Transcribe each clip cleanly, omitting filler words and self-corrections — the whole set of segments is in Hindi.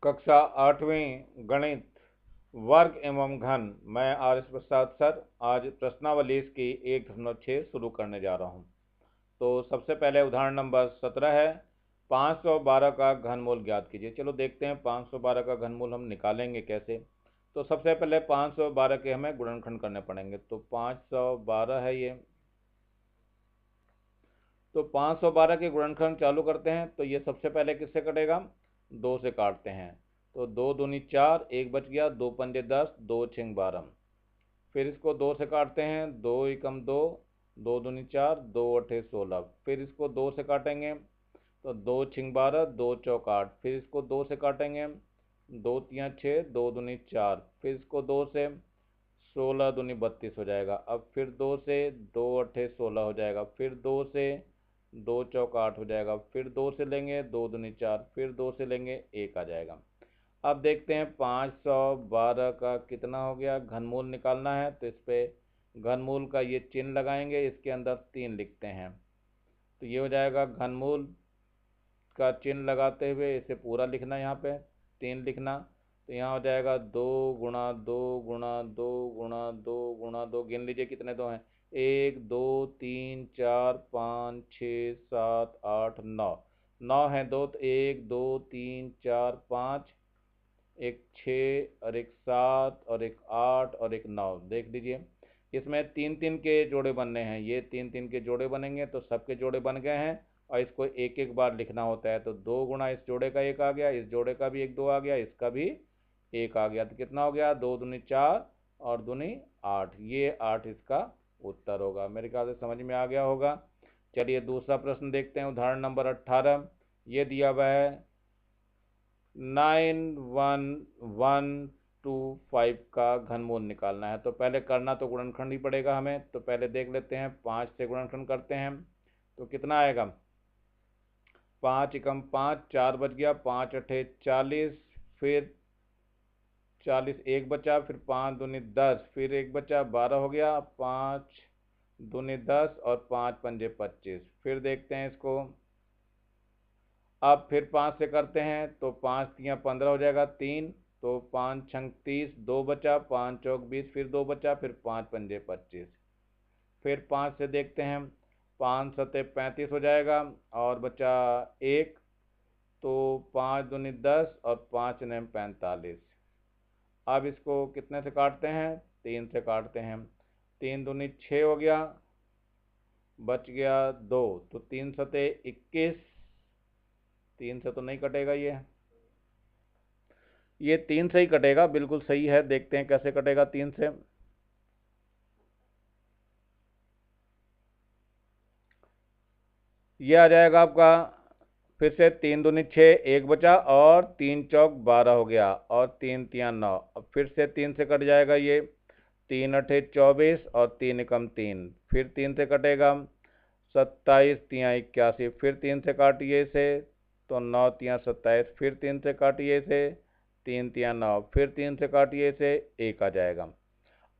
कक्षा 8वीं गणित वर्ग एवं घन। मैं आर.एस. प्रसाद सर आज प्रश्नावली की 1.6 शुरू करने जा रहा हूं। तो सबसे पहले उदाहरण नंबर 17 है, 512 का घनमूल ज्ञात कीजिए। चलो देखते हैं 512 का घनमूल हम निकालेंगे कैसे। तो सबसे पहले 512 के हमें गुणनखंड करने पड़ेंगे। तो 512 है ये, तो 512 के गुणनखंड चालू करते हैं। तो ये सबसे पहले किससे कटेगा? 2 से काटते हैं। तो 2 दूनी 4, 1 बच गया, 2 पंजे 10, 2 छिंग 12। फिर इसको 2 से काटते हैं, 2 एकम 2, 2 दूनी 4, 2 अठे 16। फिर इसको 2 से काटेंगे तो 2 छिंग 12, 2 चौक 8। फिर इसको 2 से काटेंगे, 2 तियाँ 6, 2 दूनी 4। फिर इसको 2 से 16 दूनी 32 हो जाएगा। अब फिर 2 से 2 अठे 16 हो जाएगा। फिर 2 से 2 चौक 8 हो जाएगा। फिर 2 से लेंगे 2 दूनी 4। फिर 2 से लेंगे 1 आ जाएगा। अब देखते हैं 512 का कितना हो गया। घनमूल निकालना है तो इस पर घनमूल का ये चिन्ह लगाएंगे, इसके अंदर 3 लिखते हैं। तो ये हो जाएगा घनमूल का चिन्ह लगाते हुए इसे पूरा लिखना, यहाँ पे 3 लिखना। तो यहाँ हो जाएगा 2 गुणा 2 गुणा 2 गुणा 2 गुणा 2। गिन लीजिए कितने 2 हैं। 1 2 3 4 5 6 7 8 9। 9 है 2, तो 1 2 3 4 5, एक 6 और एक 7 और एक 8 और एक 9। देख लीजिए इसमें 3 3 के जोड़े बनने हैं। ये 3 3 के जोड़े बनेंगे तो सबके जोड़े बन गए हैं और इसको एक एक बार लिखना होता है। तो 2 गुणा इस जोड़े का 1 आ गया, इस जोड़े का भी 1 2 आ गया, इसका भी 1 आ गया। तो कितना हो गया? 2 दूनी 4 और दूनी 8। ये 8 इसका उत्तर होगा। मेरे ख्याल से समझ में आ गया होगा। चलिए दूसरा प्रश्न देखते हैं। उदाहरण नंबर 18 ये दिया हुआ है, 91125 का घनमूल निकालना है। तो पहले करना तो गुणनखंड ही पड़ेगा हमें। तो पहले देख लेते हैं, 5 से गुणनखंड करते हैं तो कितना आएगा। 5 एकम 5, 4 बच गया, 5 अठे 40। फिर 40, 1 बचा। फिर 5 दूनी 10, फिर 1 बचा, 12 हो गया। 5 दूनी 10 और 5 पंजे 25। फिर देखते हैं इसको। अब फिर 5 से करते हैं तो 5 तियाँ 15 हो जाएगा, 3। तो 5 छंग 30, 2 बचा, 5 चौक 20, फिर 2 बचा, फिर 5 पंजे 25। फिर 5 से देखते हैं, 5 सते 35 हो जाएगा और बचा 1। तो 5 दूनी 10 और 5 नेम 45। अब इसको कितने से काटते हैं? 3 से काटते हैं। 3 दूनी 6 हो गया, बच गया 2। तो 3 सते 21। 3 से तो नहीं कटेगा ये 3 से ही कटेगा, बिल्कुल सही है। देखते हैं कैसे कटेगा 3 से। ये आ जाएगा आपका फिर से 3 दूनी 6, 1 बचा और 3 चौक 12 हो गया और 3 तियाँ 9। अब फिर से 3 से कट जाएगा ये, 3 अठे 24 और 3 एकम 3। फिर 3 से कटेगा, 27 तियाँ 81। फिर 3 से काटिए इसे तो 9 तियाँ 27। फिर 3 से काटिए इसे, 3 तियाँ 9। फिर 3 से काटिए इसे, 1 आ जाएगा।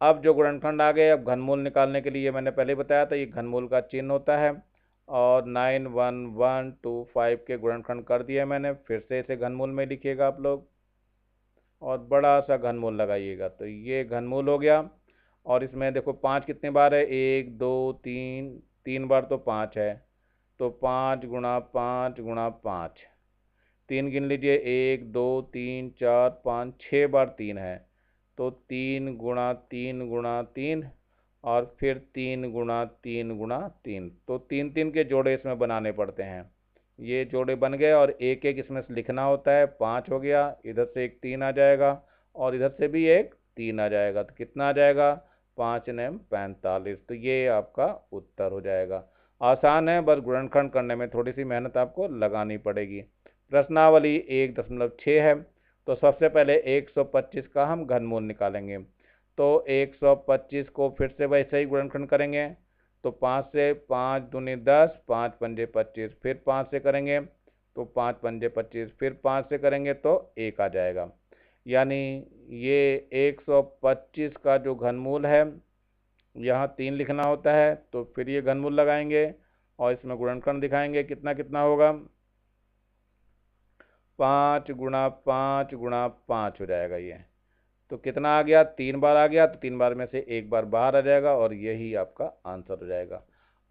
अब जो गुणनखंड आ गए, अब घनमूल निकालने के लिए मैंने पहले बताया था ये घनमूल का चिन्ह होता है। और 91125 के गुणनखंड कर दिए मैंने। फिर से इसे घनमूल में लिखिएगा आप लोग और बड़ा सा घनमूल लगाइएगा। तो ये घनमूल हो गया। और इसमें देखो 5 कितने बार है, 1 2 3, 3 बार तो 5 है। तो 5 गुणा 5 गुणा 5, 3 गिन लीजिए, 1 2 3 4 5, 6 बार 3 है। तो 3 गुणा 3 गुणा 3 और फिर 3 गुणा 3 गुणा 3। तो 3 3 के जोड़े इसमें बनाने पड़ते हैं। ये जोड़े बन गए और एक एक इसमें से लिखना होता है। 5 हो गया, इधर से एक 3 आ जाएगा और इधर से भी एक 3 आ जाएगा। तो कितना आ जाएगा? 5 नेम 45। तो ये आपका उत्तर हो जाएगा। आसान है, बस गुणनखंड करने में थोड़ी सी मेहनत आपको लगानी पड़ेगी। प्रश्नावली 1.6 है। तो सबसे पहले 125 का हम घनमूल निकालेंगे। तो 125 को फिर से वैसे ही गुणनखंड करेंगे। तो 5 से 5 दूनी 10, 5 पंजे 25। फिर 5 से करेंगे तो 5 पंजे 25। फिर 5 से करेंगे तो 1 आ जाएगा। यानी ये 125 का जो घनमूल है, यहाँ 3 लिखना होता है। तो फिर ये घनमूल लगाएंगे और इसमें गुणनखंड दिखाएंगे कितना कितना होगा। 5 गुणा 5 गुणा 5 हो जाएगा ये। तो कितना आ गया, 3 बार आ गया, तो 3 बार में से 1 बार बाहर आ जाएगा और यही आपका आंसर हो जाएगा।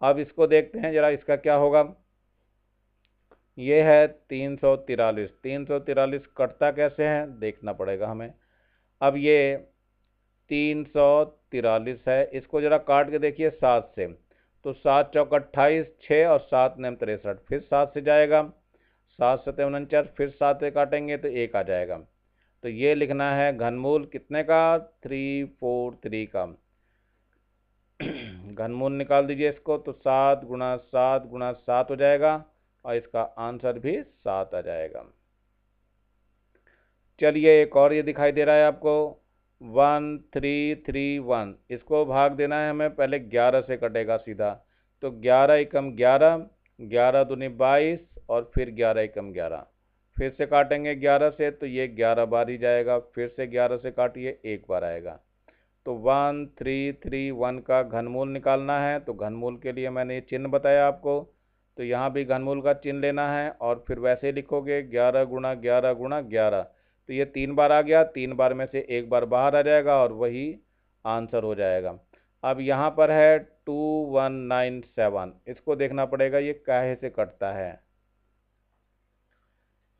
अब इसको देखते हैं जरा, इसका क्या होगा। ये है 343। 343 कटता कैसे है देखना पड़ेगा हमें। अब ये 343 है, इसको जरा काट के देखिए 7 से। तो 7 चौक 28, 6 और 7 नेम 63, फिर 7 से जाएगा, 7 7 49, फिर 7 से काटेंगे तो 1 आ जाएगा। तो ये लिखना है घनमूल कितने का, 343 का। घनमूल निकाल दीजिए इसको, तो 7 गुणा 7 गुणा 7 हो जाएगा और इसका आंसर भी 7 आ जाएगा। चलिए एक और ये दिखाई दे रहा है आपको 1331, इसको भाग देना है हमें। पहले 11 से कटेगा सीधा, तो 11 एकम 11, 11 दूनी 22 और फिर 11 एकम 11, फिर से काटेंगे 11 से, तो ये 11 बार ही जाएगा, फिर से 11 से काटिए 1 बार आएगा। तो 1331 का घनमूल निकालना है। तो घनमूल के लिए मैंने ये चिन्ह बताया आपको, तो यहाँ भी घनमूल का चिन्ह लेना है और फिर वैसे ही लिखोगे 11 गुणा 11 गुणा 11। तो ये 3 बार आ गया, 3 बार में से 1 बार बाहर आ जाएगा और वही आंसर हो जाएगा। अब यहाँ पर है 2197, इसको देखना पड़ेगा ये काहे से कटता है।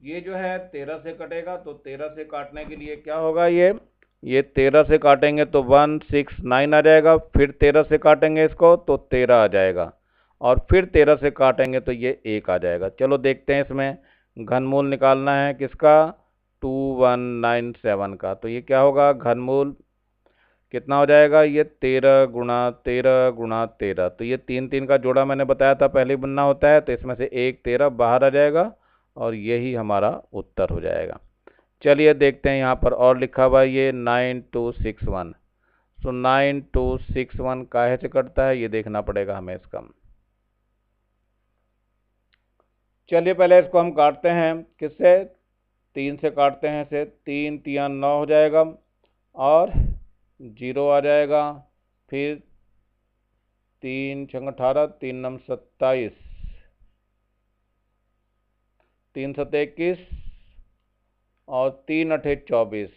ये जो है 13 से कटेगा, तो 13 से काटने के लिए क्या होगा, ये 13 से काटेंगे तो 169 आ जाएगा, फिर 13 से काटेंगे इसको तो 13 आ जाएगा और फिर 13 से काटेंगे तो ये 1 आ जाएगा। चलो देखते हैं, इसमें घनमूल निकालना है किसका, 2197 का। तो ये क्या होगा, घनमूल कितना हो जाएगा, ये 13 गुणा 13 गुणा 13। तो ये 3 3 का जोड़ा मैंने बताया था पहले बनना होता है, तो इसमें से एक 13 बाहर आ जाएगा और यही हमारा उत्तर हो जाएगा। चलिए देखते हैं, यहाँ पर और लिखा हुआ है ये 9261। सो 9261 काहे से कटता है ये देखना पड़ेगा हमें इसका। चलिए पहले इसको हम काटते हैं, किससे, 3 से काटते हैं इसे। 3 3 9 हो जाएगा और 0 आ जाएगा, फिर 3 6 18, 3 9 27, 3 7 21 और 3 8 24।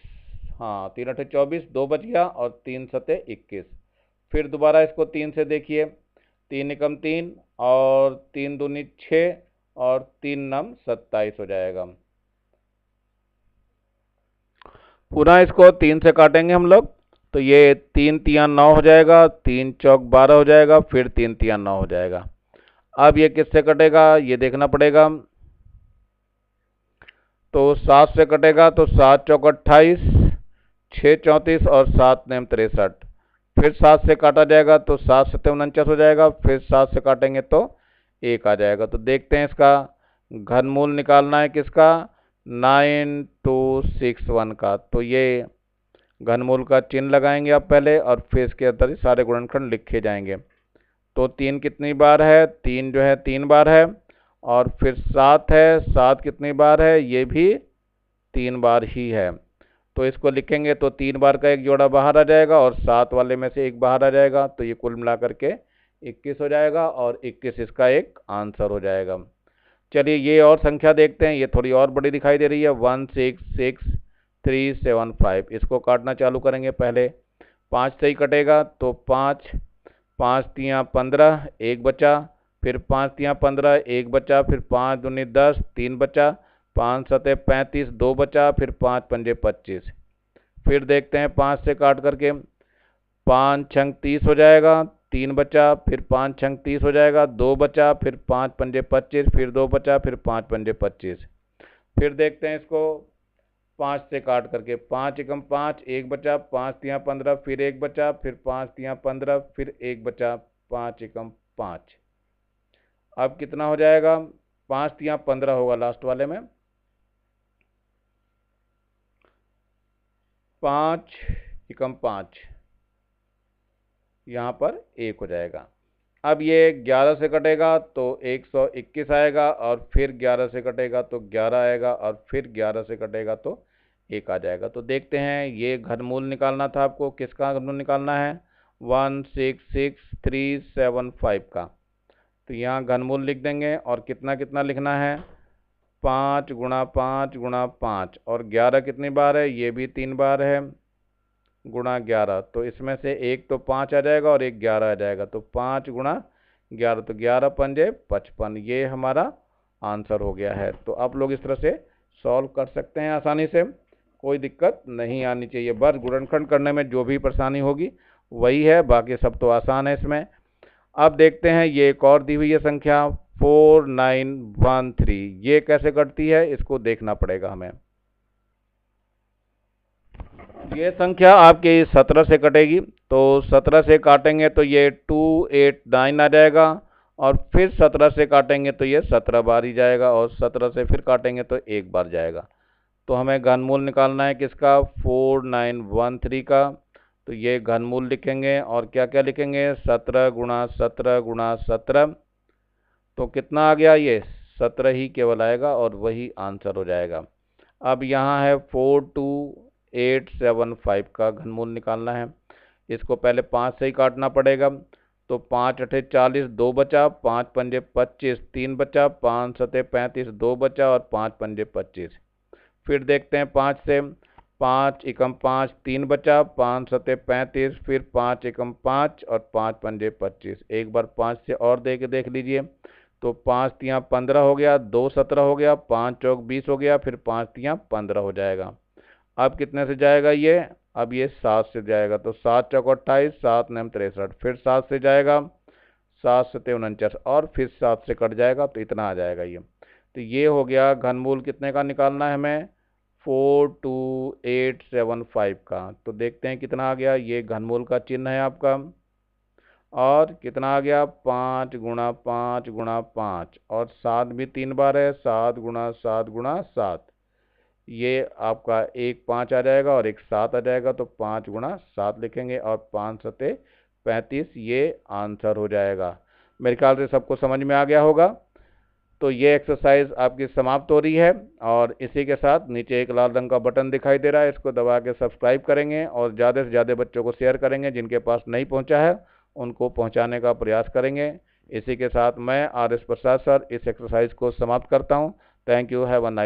हाँ 3 8 24, 2 बच गया और 3 7 21। फिर दोबारा इसको 3 से देखिए, 3 एकम 3 और 3 दूनी 6 और 3 नम 27 हो जाएगा। पुनः इसको 3 से काटेंगे हम लोग, तो ये 3 3 9 हो जाएगा, 3 चौक 12 हो जाएगा, फिर 3 3 9 हो जाएगा। अब ये किससे कटेगा ये देखना पड़ेगा। तो 7 से कटेगा, तो 7 चौक 28, 6 34 और 7 नेम 63, फिर 7 से काटा जाएगा तो 7 7 49 हो जाएगा, फिर 7 से काटेंगे तो 1 आ जाएगा। तो देखते हैं इसका घनमूल निकालना है किसका, 9261 का। तो ये घनमूल का चिन्ह लगाएंगे आप पहले और फिर इसके अंदर सारे गुणनखंड लिखे जाएंगे। तो 3 कितनी बार है, 3 जो है 3 बार है और फिर 7 है, 7 कितनी बार है, ये भी 3 बार ही है। तो इसको लिखेंगे तो 3 बार का एक जोड़ा बाहर आ जाएगा और 7 वाले में से एक बाहर आ जाएगा, तो ये कुल मिलाकर के 21 हो जाएगा और 21 इसका एक आंसर हो जाएगा। चलिए ये और संख्या देखते हैं, ये थोड़ी और बड़ी दिखाई दे रही है 166375। इसको काटना चालू करेंगे, पहले 5 से ही कटेगा, तो 5 5 3 15, 1 बचा, फिर 5 3 15, 1 बचा, फिर 5 दूनी 10, 3 बचा, 5 7 35, 2 बचा, फिर 5 5 25। फिर देखते हैं 5 से काट करके, 5 6 30 हो जाएगा, 3 बचा, फिर 5 6 30 हो जाएगा, 2 बचा, फिर 5 5 25, फिर 2 बचा, फिर 5 5 25। फिर देखते हैं इसको 5 से काट करके, 5 एकम 5, 1 बचा, 5 3 15, फिर 1 बचा, फिर 5 3 15, फिर 1 बचा, 5 एकम 5। अब कितना हो जाएगा, 5 3 15 होगा लास्ट वाले में, 5 एकम 5, यहाँ पर 1 हो जाएगा। अब ये 11 से कटेगा तो 121 आएगा और फिर 11 से कटेगा तो 11 आएगा और फिर 11 से कटेगा तो 1 आ जाएगा। तो देखते हैं, ये घनमूल निकालना था आपको, किसका घनमूल निकालना है, 166375 का। तो यहाँ घनमूल लिख देंगे और कितना कितना लिखना है, 5 गुणा 5 गुणा 5, और 11 कितनी बार है, ये भी 3 बार है, गुणा 11। तो इसमें से एक तो 5 आ जाएगा और एक 11 आ जाएगा, तो 5 गुणा 11, तो 11 पंजे 55, ये हमारा आंसर हो गया है। तो आप लोग इस तरह से सॉल्व कर सकते हैं आसानी से, कोई दिक्कत नहीं आनी चाहिए। बस गुणनखंड करने में जो भी परेशानी होगी वही है, बाकी सब तो आसान है इसमें। अब देखते हैं ये एक और दी हुई है संख्या 4913, ये कैसे कटती है इसको देखना पड़ेगा हमें। ये संख्या आपकी 17 से कटेगी, तो 17 से काटेंगे तो ये 289 आ जाएगा, और फिर 17 से काटेंगे तो ये 17 बार ही जाएगा, और 17 से फिर काटेंगे तो एक बार जाएगा। तो हमें घनमूल निकालना है किसका, 4913 का। तो ये घनमूल लिखेंगे, और क्या क्या लिखेंगे, 17 गुणा 17 गुणा 17, तो कितना आ गया, ये 17 ही केवल आएगा, और वही आंसर हो जाएगा। अब यहाँ है 42875 का घनमूल निकालना है। इसको पहले 5 से ही काटना पड़ेगा, तो 5 अठे 40, 2 बचा, 5 पंजे 25, 3 बचा, 5 सते 35, 2 बचा, और 5 पंजे 25। फिर देखते हैं 5 से, 5 एकम 5, 3 बचा, 5 सते 35, फिर 5 एकम 5 और 5 पंजे 25। एक बार 5 से और देख लीजिए, तो 5 तियाँ 15 हो गया, 2 17 हो गया, 5 चौक 20 हो गया, फिर 5 तियाँ 15 हो जाएगा। अब कितने से जाएगा ये, अब ये 7 से जाएगा, तो 7 चौक 28, 7 नम 63, फिर 7 से जाएगा, 7 सते 49, और फिर 7 से कट जाएगा, तो इतना आ जाएगा ये। तो ये हो गया घनमूल कितने का निकालना है हमें, 42875 का। तो देखते हैं कितना आ गया, ये घनमूल का चिन्ह है आपका, और कितना आ गया, 5 गुणा 5 गुणा 5, और 7 भी 3 बार है, 7 गुणा 7 गुणा 7, ये आपका एक 5 आ जाएगा और एक 7 आ जाएगा, तो 5 गुणा 7 लिखेंगे, और 5 सते 35, ये आंसर हो जाएगा। मेरे ख्याल से सबको समझ में आ गया होगा। तो ये एक्सरसाइज आपकी समाप्त हो रही है, और इसी के साथ नीचे एक लाल रंग का बटन दिखाई दे रहा है, इसको दबा के सब्सक्राइब करेंगे, और ज़्यादा से ज़्यादा बच्चों को शेयर करेंगे, जिनके पास नहीं पहुंचा है उनको पहुंचाने का प्रयास करेंगे। इसी के साथ मैं RS प्रसाद सर इस एक्सरसाइज को समाप्त करता हूं। Thank you, have a nice